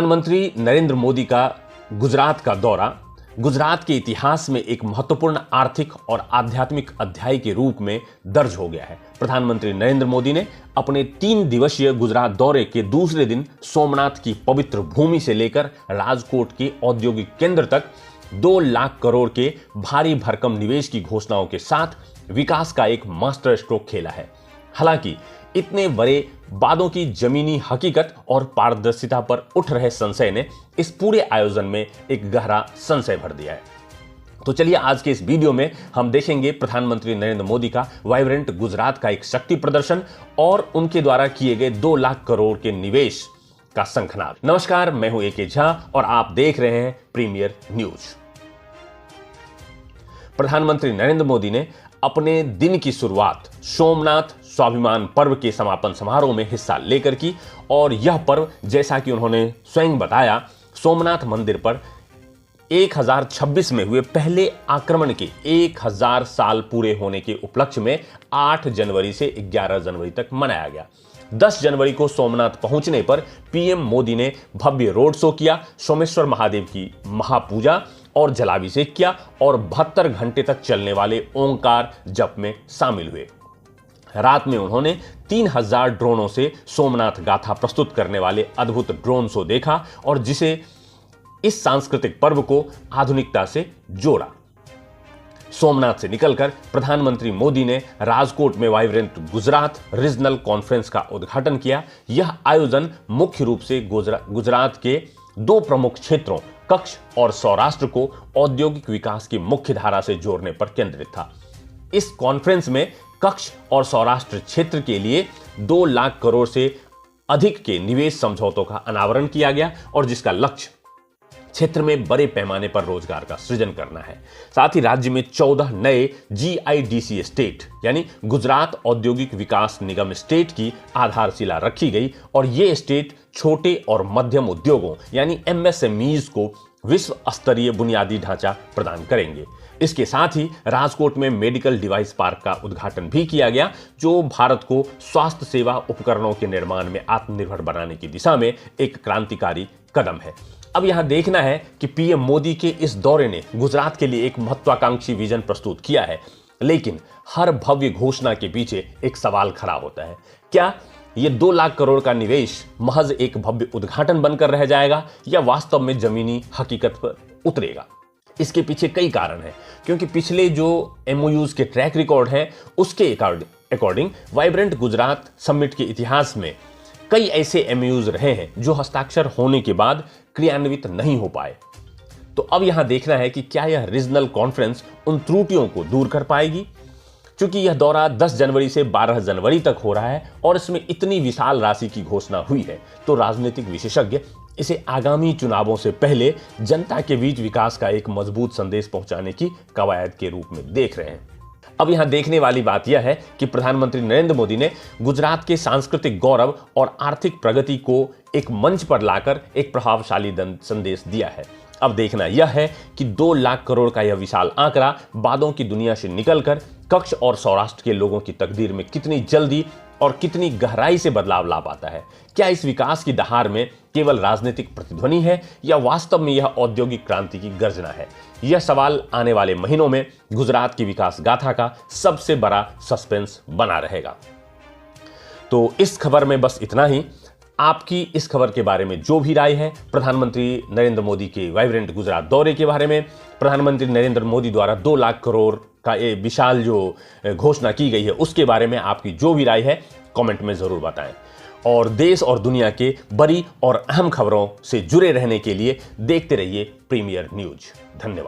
प्रधानमंत्री नरेंद्र मोदी का गुजरात का दौरा गुजरात के इतिहास में एक महत्वपूर्ण आर्थिक और आध्यात्मिक अध्याय के रूप में दर्ज हो गया है। प्रधानमंत्री नरेंद्र मोदी ने अपने 3 दिवसीय गुजरात दौरे के दूसरे दिन सोमनाथ की पवित्र भूमि से लेकर राजकोट के औद्योगिक केंद्र तक 2 लाख करोड़ के भारी भरकम निवेश की घोषणाओं के साथ विकास का एक मास्टर स्ट्रोक खेला है। हालांकि इतने बड़े वादों की जमीनी हकीकत और पारदर्शिता पर उठ रहे संशय ने इस पूरे आयोजन में एक गहरा संशय भर दिया है। तो चलिए आज के इस वीडियो में हम देखेंगे प्रधानमंत्री नरेंद्र मोदी का वाइब्रेंट गुजरात का एक शक्ति प्रदर्शन और उनके द्वारा किए गए 2 लाख करोड़ के निवेश का शंखनाद। नमस्कार, मैं हूं ए.के. झा और आप देख रहे हैं प्रीमियर न्यूज। प्रधानमंत्री नरेंद्र मोदी ने अपने दिन की शुरुआत सोमनाथ स्वाभिमान पर्व के समापन समारोह में हिस्सा लेकर की और यह पर्व, जैसा कि उन्होंने स्वयं बताया, सोमनाथ मंदिर पर 1026 में हुए पहले आक्रमण के 1000 साल पूरे होने के उपलक्ष्य में 8 जनवरी से 11 जनवरी तक मनाया गया। 10 जनवरी को सोमनाथ पहुंचने पर पीएम मोदी ने भव्य रोड शो किया, सोमेश्वर महादेव की महापूजा और जलाभिषेक किया और 72 घंटे तक चलने वाले ओंकार जप में शामिल हुए। रात में उन्होंने 3000 ड्रोनों से सोमनाथ गाथा प्रस्तुत करने वाले अद्भुत ड्रोन शो देखा और जिसे इस सांस्कृतिक पर्व को आधुनिकता से जोड़ा। सोमनाथ से निकलकर प्रधानमंत्री मोदी ने राजकोट में वाइब्रेंट गुजरात रीजनल कॉन्फ्रेंस का उद्घाटन किया। यह आयोजन मुख्य रूप से गुजरात के 2 प्रमुख क्षेत्रों कच्छ और सौराष्ट्र को औद्योगिक विकास की मुख्य धारा से जोड़ने पर केंद्रित था। इस कॉन्फ्रेंस में कच्छ और सौराष्ट्र क्षेत्र के लिए 2 लाख करोड़ से अधिक के निवेश समझौतों का अनावरण किया गया और जिसका लक्ष्य क्षेत्र में बड़े पैमाने पर रोजगार का सृजन करना है। साथ ही राज्य में 14 नए GIDC स्टेट यानी गुजरात औद्योगिक विकास निगम स्टेट की आधारशिला रखी गई और ये स्टेट छोटे और मध्यम उद्योगों यानी MSMEs को विश्व स्तरीय बुनियादी ढांचा प्रदान करेंगे। इसके साथ ही राजकोट में मेडिकल डिवाइस पार्क का उद्घाटन भी किया गया, जो भारत को स्वास्थ्य सेवा उपकरणों के निर्माण में आत्मनिर्भर बनाने की दिशा में एक क्रांतिकारी कदम है। अब यहां देखना है कि पीएम मोदी के इस दौरे ने गुजरात के लिए एक महत्वाकांक्षी विजन प्रस्तुत किया है, लेकिन हर भव्य घोषणा के पीछे एक सवाल खड़ा होता है। क्या ये 2 लाख करोड़ का निवेश महज एक भव्य उद्घाटन बनकर रह जाएगा या वास्तव में जमीनी हकीकत पर उतरेगा? इसके पीछे कई कारण हैं, क्योंकि पिछले जो MOUs के ट्रैक रिकॉर्ड हैं उसके अकॉर्डिंग वाइब्रेंट गुजरात समिट के इतिहास में कई ऐसे MOUs रहे हैं जो हस्ताक्षर होने के बाद क्रियान्वित नहीं हो पाए। तो अब यहां देखना है कि क्या यह रीजनल कॉन्फ्रेंस उन त्रुटियों को दूर कर पाएगी। चूंकि यह दौरा 10 जनवरी से 12 जनवरी तक हो रहा है और इसमें इतनी विशाल राशि की घोषणा हुई है, तो राजनीतिक विशेषज्ञ इसे आगामी चुनावों से पहले जनता के बीच विकास का एक मजबूत संदेश पहुंचाने की कवायद के रूप में देख रहे हैं। अब यहां देखने वाली बात यह है कि प्रधानमंत्री नरेंद्र मोदी ने गुजरात के सांस्कृतिक गौरव और आर्थिक प्रगति को एक मंच पर लाकर एक प्रभावशाली संदेश दिया है। अब देखना यह है कि 2 लाख करोड़ का यह विशाल आंकड़ा वादों की दुनिया से निकलकर कच्छ और सौराष्ट्र के लोगों की तकदीर में कितनी जल्दी और कितनी गहराई से बदलाव ला पाता है। क्या इस विकास की दहार में केवल राजनीतिक प्रतिध्वनि है या वास्तव में यह औद्योगिक क्रांति की गर्जना है? यह सवाल आने वाले महीनों में गुजरात की विकास गाथा का सबसे बड़ा सस्पेंस बना रहेगा। तो इस खबर में बस इतना ही। आपकी इस खबर के बारे में जो भी राय है, प्रधानमंत्री नरेंद्र मोदी के वाइब्रेंट गुजरात दौरे के बारे में, प्रधानमंत्री नरेंद्र मोदी द्वारा 2 लाख करोड़ का ये विशाल जो घोषणा की गई है उसके बारे में आपकी जो भी राय है कमेंट में जरूर बताएं। और देश और दुनिया के बड़ी और अहम खबरों से जुड़े रहने के लिए देखते रहिए प्रीमियर न्यूज। धन्यवाद।